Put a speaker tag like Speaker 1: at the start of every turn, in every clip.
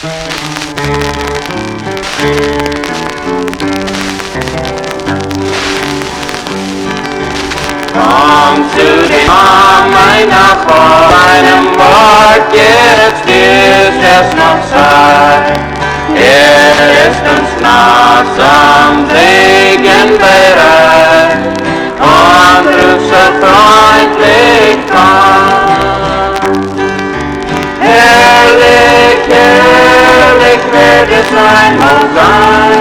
Speaker 1: Komm zu dem Arm nach einem Wort, jetzt ist es noch Zeit. Ist uns nah zum Segen bereit und ruft so freundlich komm. Herrlich, herrlich wird es einmal sein,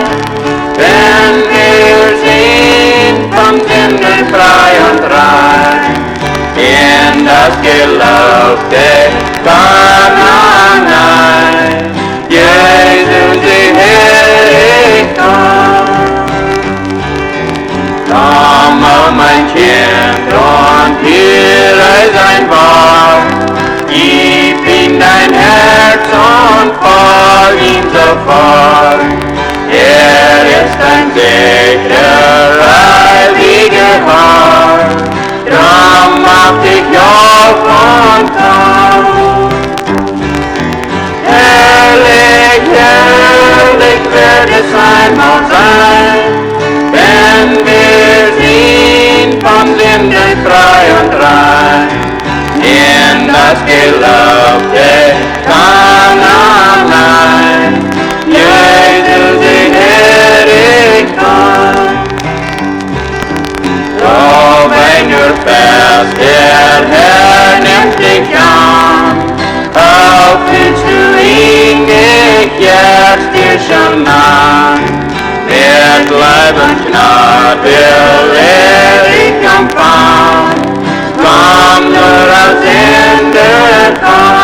Speaker 1: wenn wir sehen vom Sünden frei und rein in das gelobte Kanaan. Jesus, die Herr, komm. Komm, oh mein Kind, und höre sein Wort. Gib ihm dein Herz und folg ihm sofort. Ist ein sicherer, ewiger Hort. Drum mach dich auf und komm. Herrlich, herrlich wird es einmal sein, wenn wir sind vom Sünden frei und rein in das gelobte Kanaan. Jesus, den Herr, ich komm. So wenn du fest, der Herr nimmt dich an, auch willst du ihn nicht jetzt dir schon nah. Mit Leib und Gnade will dich empfangen. Komm nur als Sünder, komm.